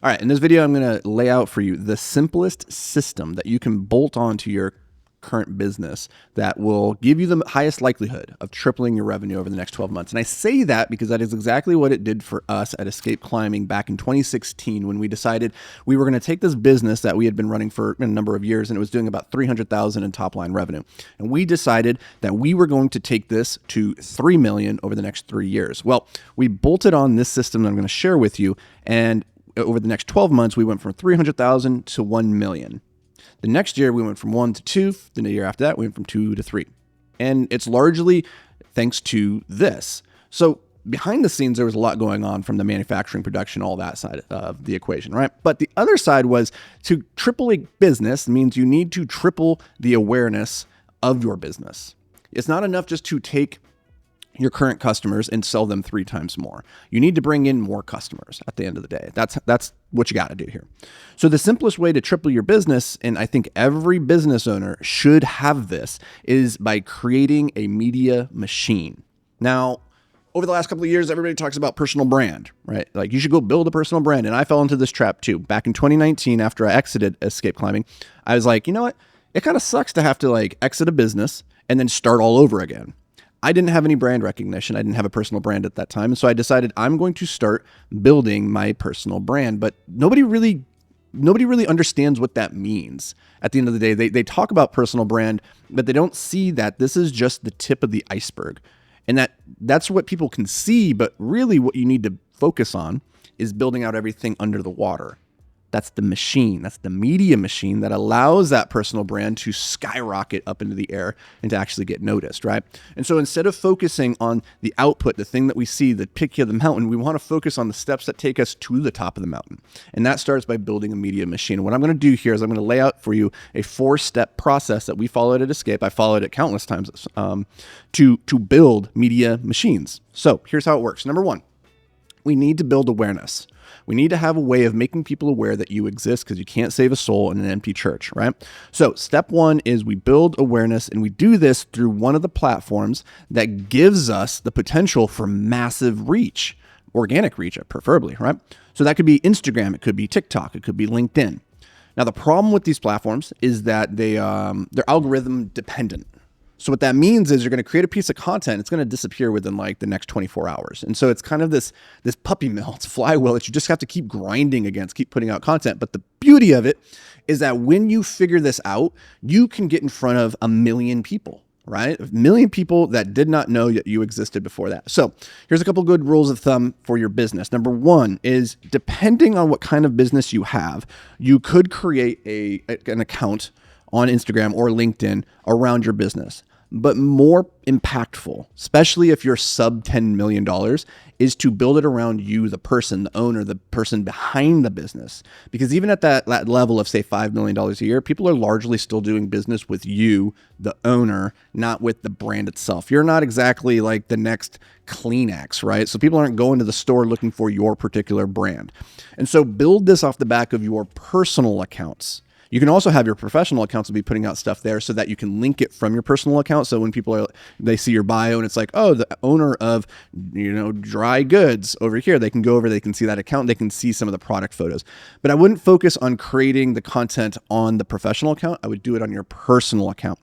All right, in this video, I'm going to lay out for you the simplest system that you can bolt onto your current business that will give you the highest likelihood of tripling your revenue over the next 12 months. And I say that because that is exactly what it did for us at Escape Climbing back in 2016 when we decided we were going to take this business that we had been running for a number of years and it was doing about $300,000 in top line revenue. And we decided that we were going to take this to $3 million over the next 3 years. Well, we bolted on this system that I'm going to share with you, and over the next 12 months, we went from 300,000 to 1 million. The next year, we went from 1 to 2. The year after that, we went from 2 to 3. And it's largely thanks to this. So behind the scenes, there was a lot going on from the manufacturing, production, all that side of the equation, right? But the other side was to triple a business means you need to triple the awareness of your business. It's not enough just to take your current customers and sell them 3 times more. You need to bring in more customers at the end of the day. That's what you got to do here. So the simplest way to triple your business, and I think every business owner should have this, is by creating a media machine. Now, over the last couple of years, everybody talks about personal brand, right? Like you should go build a personal brand. And I fell into this trap too. Back in 2019, after I exited Escape Climbing, I was like, you know what? It kind of sucks to have to exit a business and then start all over again. I didn't have any brand recognition. I didn't have a personal brand at that time. And so I decided I'm going to start building my personal brand, but nobody really understands what that means. At the end of the day, they talk about personal brand, but they don't see that this is just the tip of the iceberg. And that's what people can see, but really what you need to focus on is building out everything under the water. That's the machine. That's the media machine that allows that personal brand to skyrocket up into the air and to actually get noticed, right? And so instead of focusing on the output, the thing that we see, the peak of the mountain, we want to focus on the steps that take us to the top of the mountain. And that starts by building a media machine. What I'm going to do here is I'm going to lay out for you a 4-step process that we followed at Escape. I followed it countless times to build media machines. So here's how it works. Number 1, we need to build awareness. We need to have a way of making people aware that you exist because you can't save a soul in an empty church, right? So step 1 is we build awareness, and we do this through one of the platforms that gives us the potential for massive reach, organic reach, preferably, right? So that could be Instagram, it could be TikTok, it could be LinkedIn. Now, the problem with these platforms is that they're algorithm dependent. So what that means is you're going to create a piece of content. It's going to disappear within the next 24 hours. And so it's kind of this puppy mill, it's flywheel that you just have to keep grinding against, keep putting out content. But the beauty of it is that when you figure this out, you can get in front of 1 million people, right? 1 million people that did not know that you existed before that. So here's a couple good rules of thumb for your business. Number 1 is, depending on what kind of business you have, you could create an account on Instagram or LinkedIn around your business. But more impactful, especially if you're sub $10 million, is to build it around you, the person, the owner, the person behind the business. Because even at that level of, say, $5 million a year, people are largely still doing business with you, the owner, not with the brand itself. You're not exactly like the next Kleenex, right? So people aren't going to the store looking for your particular brand. And so build this off the back of your personal accounts. You can also have your professional accounts be putting out stuff there so that you can link it from your personal account. So when they see your bio and it's like, oh, the owner of, dry goods over here, they can go over, they can see that account, they can see some of the product photos. But I wouldn't focus on creating the content on the professional account. I would do it on your personal account.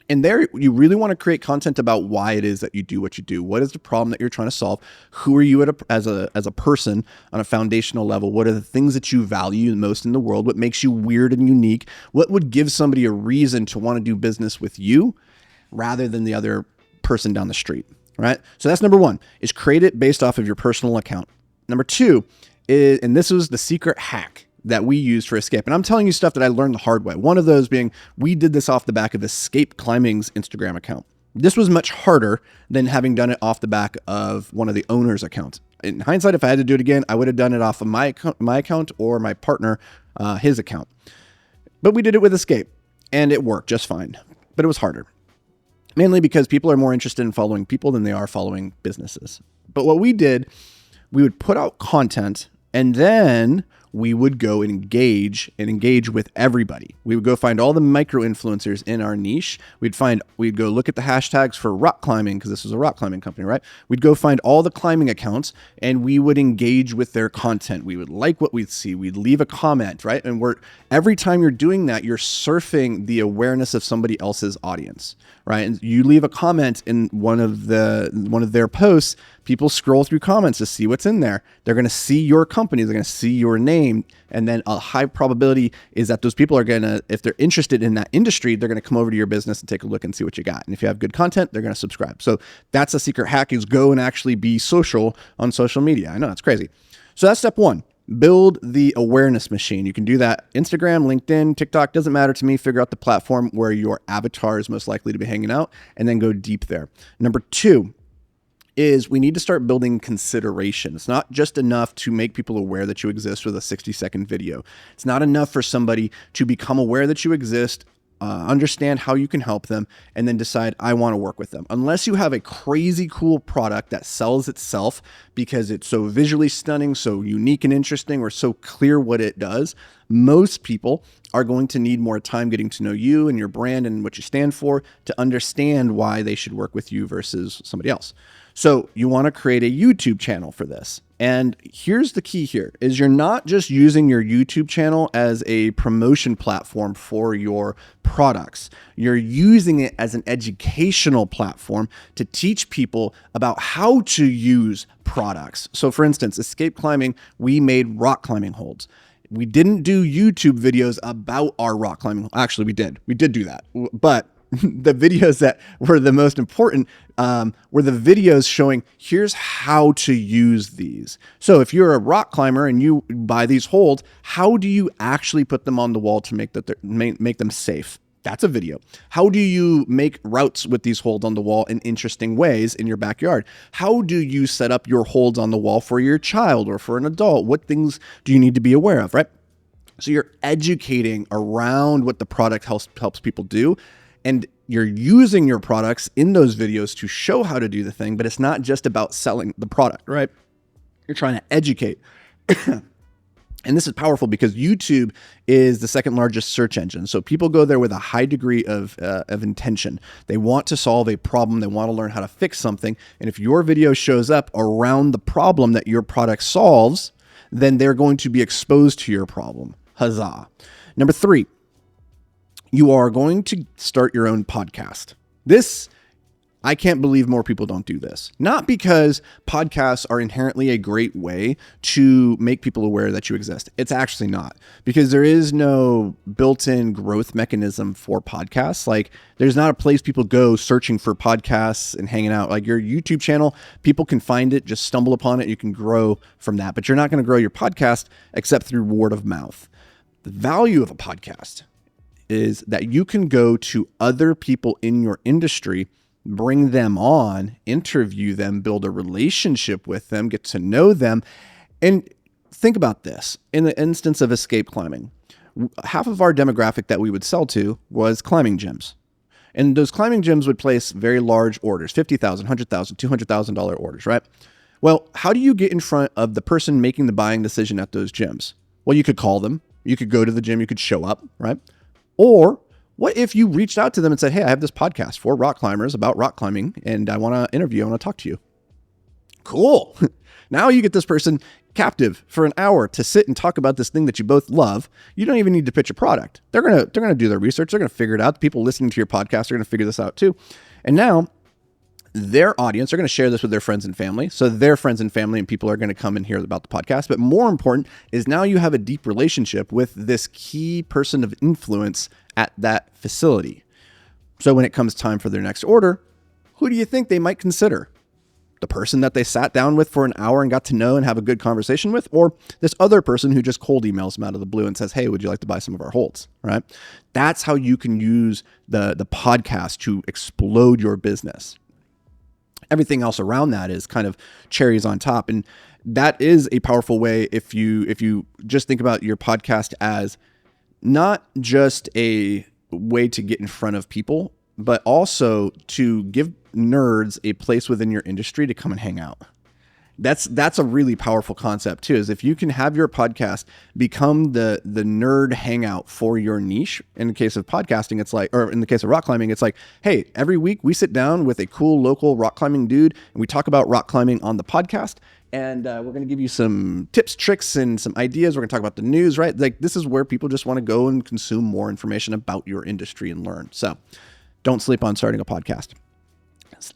And there, you really want to create content about why it is that you do what you do. What is the problem that you're trying to solve? Who are you as a person on a foundational level? What are the things that you value most in the world? What makes you weird and unique? What would give somebody a reason to want to do business with you rather than the other person down the street, right? So that's number 1, is create it based off of your personal account. Number 2 is, and this was the secret hack that we used for Escape. And I'm telling you stuff that I learned the hard way. One of those being, we did this off the back of Escape Climbing's Instagram account. This was much harder than having done it off the back of one of the owner's accounts. In hindsight, if I had to do it again, I would have done it off of my account or my partner, his account. But we did it with Escape, and it worked just fine. But it was harder, mainly because people are more interested in following people than they are following businesses. But what we did, we would put out content, and then we would go and engage with everybody. We would go find all the micro influencers in our niche. We'd go look at the hashtags for rock climbing, because this was a rock climbing company, right? We'd go find all the climbing accounts and we would engage with their content. We would like what we'd see. We'd leave a comment, right? And every time you're doing that, you're surfing the awareness of somebody else's audience, right? And you leave a comment in one of their posts, people scroll through comments to see what's in there. They're going to see your company, they're going to see your name, and then a high probability is that those people are going to, if they're interested in that industry, they're going to come over to your business and take a look and see what you got. And if you have good content, they're going to subscribe. So that's a secret hack, is go and actually be social on social media. I know it's crazy. So that's step one. Build the awareness machine. You can do that Instagram, LinkedIn, TikTok, doesn't matter to me. Figure out the platform where your avatar is most likely to be hanging out and then go deep there. Number two is we need to start building consideration. It's not just enough to make people aware that you exist with a 60-second video. It's not enough for somebody to become aware that you exist, understand how you can help them, and then decide, I want to work with them. Unless you have a crazy cool product that sells itself because it's so visually stunning, so unique and interesting, or so clear what it does, most people are going to need more time getting to know you and your brand and what you stand for to understand why they should work with you versus somebody else. So you want to create a YouTube channel for this. And here's the key here is you're not just using your YouTube channel as a promotion platform for your products. You're using it as an educational platform to teach people about how to use products. So for instance, Escape Climbing, we made rock climbing holds. We didn't do YouTube videos about our rock climbing. Actually, we did. We did do that. But the videos that were the most important were the videos showing here's how to use these. So if you're a rock climber and you buy these holds, how do you actually put them on the wall to make them safe? That's a video. How do you make routes with these holds on the wall in interesting ways in your backyard? How do you set up your holds on the wall for your child or for an adult? What things do you need to be aware of, right? So you're educating around what the product helps people do. And you're using your products in those videos to show how to do the thing, but it's not just about selling the product, right? You're trying to educate. And this is powerful because YouTube is the second largest search engine. So people go there with a high degree of intention. They want to solve a problem. They want to learn how to fix something. And if your video shows up around the problem that your product solves, then they're going to be exposed to your problem. Huzzah. Number three, you are going to start your own podcast. I can't believe more people don't do this. Not because podcasts are inherently a great way to make people aware that you exist. It's actually not, because there is no built-in growth mechanism for podcasts. Like there's not a place people go searching for podcasts and hanging out. Like your YouTube channel, people can find it, just stumble upon it. You can grow from that, but you're not going to grow your podcast except through word of mouth. The value of a podcast is that you can go to other people in your industry, bring them on, interview them, build a relationship with them, get to know them. And think about this. In the instance of Escape Climbing, half of our demographic that we would sell to was climbing gyms. And those climbing gyms would place very large orders, $50,000, $100,000, $200,000 orders, right? Well, how do you get in front of the person making the buying decision at those gyms? Well, you could call them. You could go to the gym. You could show up, right? Or what if you reached out to them and said, hey, I have this podcast for rock climbers about rock climbing, and I want to interview, I want to talk to you. Cool. Now you get this person captive for an hour to sit and talk about this thing that you both love. You don't even need to pitch a product. They're going to do their research. They're going to figure it out. The people listening to your podcast are going to figure this out too. And now their audience are going to share this with their friends and family. So their friends and family and people are going to come and hear about the podcast. But more important is now you have a deep relationship with this key person of influence at that facility. So when it comes time for their next order, who do you think they might consider? The person that they sat down with for an hour and got to know and have a good conversation with, or this other person who just cold emails them out of the blue and says, hey, would you like to buy some of our holds, right? That's how you can use the podcast to explode your business. Everything else around that is kind of cherries on top. And that is a powerful way if you just think about your podcast as not just a way to get in front of people, but also to give nerds a place within your industry to come and hang out. That's a really powerful concept too, is if you can have your podcast become the nerd hangout for your niche. In the case of podcasting, it's like, or in the case of rock climbing, it's like, hey, every week we sit down with a cool local rock climbing dude and we talk about rock climbing on the podcast. And we're going to give you some tips, tricks, and some ideas. We're going to talk about the news, right? Like, this is where people just want to go and consume more information about your industry and learn. So don't sleep on starting a podcast.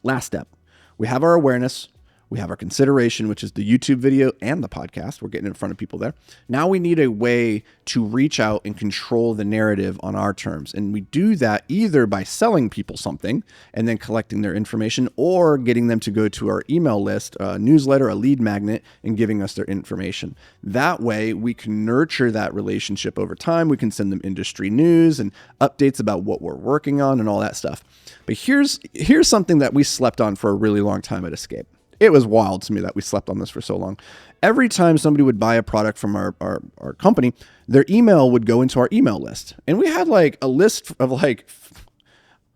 Last step, we have our awareness. We have our consideration, which is the YouTube video and the podcast. We're getting in front of people there. Now we need a way to reach out and control the narrative on our terms. And we do that either by selling people something and then collecting their information, or getting them to go to our email list, a newsletter, a lead magnet, and giving us their information. That way we can nurture that relationship over time. We can send them industry news and updates about what we're working on and all that stuff. But here's something that we slept on for a really long time at Escape. It was wild to me that we slept on this for so long. Every time somebody would buy a product from our company, their email would go into our email list. And we had like a list of like,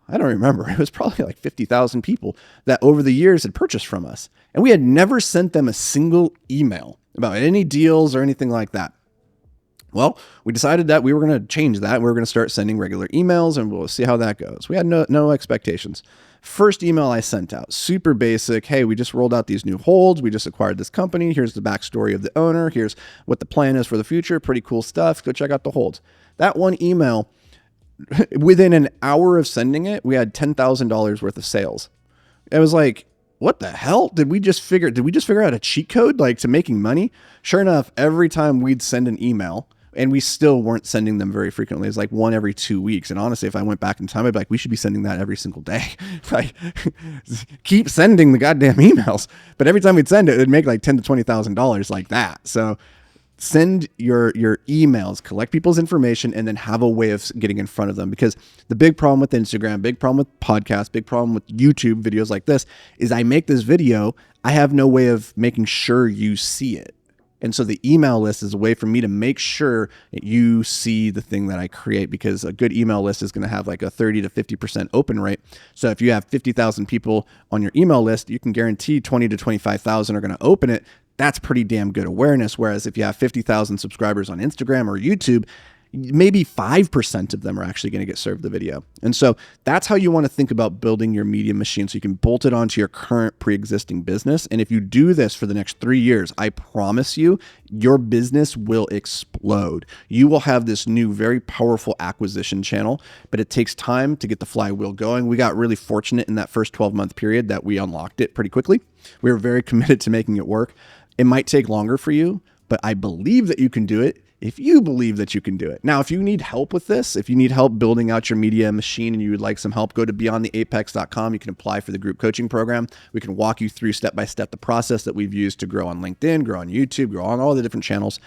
I don't remember, it was probably like 50,000 people that over the years had purchased from us. And we had never sent them a single email about any deals or anything like that. Well, we decided that we were going to change that. We were going to start sending regular emails and we'll see how that goes. We had no expectations. First email I sent out, super basic. Hey, we just rolled out these new holds. We just acquired this company. Here's the backstory of the owner. Here's what the plan is for the future. Pretty cool stuff. Go check out the holds. That one email, within an hour of sending it, we had $10,000 worth of sales. It was like, what the hell? Did we just figure out a cheat code like to making money? Sure enough, every time we'd send an email, and we still weren't sending them very frequently. It's like one every 2 weeks. And honestly, if I went back in time, I'd be like, we should be sending that every single day. Like, keep sending the goddamn emails. But every time we'd send it, it'd make like $10,000 to $20,000 like that. So send your emails, collect people's information, and then have a way of getting in front of them. Because the big problem with Instagram, big problem with podcasts, big problem with YouTube videos like this is I make this video, I have no way of making sure you see it. And so the email list is a way for me to make sure that you see the thing that I create, because a good email list is going to have like a 30 to 50% open rate. So if you have 50,000 people on your email list, you can guarantee 20 to 25,000 are going to open it. That's pretty damn good awareness. Whereas if you have 50,000 subscribers on Instagram or YouTube, maybe 5% of them are actually going to get served the video. And so that's how you want to think about building your media machine, so you can bolt it onto your current pre-existing business. And if you do this for the next 3 years, I promise you, your business will explode. You will have this new, very powerful acquisition channel, but it takes time to get the flywheel going. We got really fortunate in that first 12-month period that we unlocked it pretty quickly. We were very committed to making it work. It might take longer for you, but I believe that you can do it. If you believe that you can do it. Now, if you need help with this, if you need help building out your media machine and you would like some help, go to beyondtheapex.com. You can apply for the group coaching program. We can walk you through step by step the process that we've used to grow on LinkedIn, grow on YouTube, grow on all the different channels.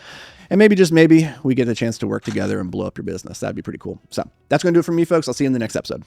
And maybe, just maybe, we get a chance to work together and blow up your business. That'd be pretty cool. So that's going to do it for me, folks. I'll see you in the next episode.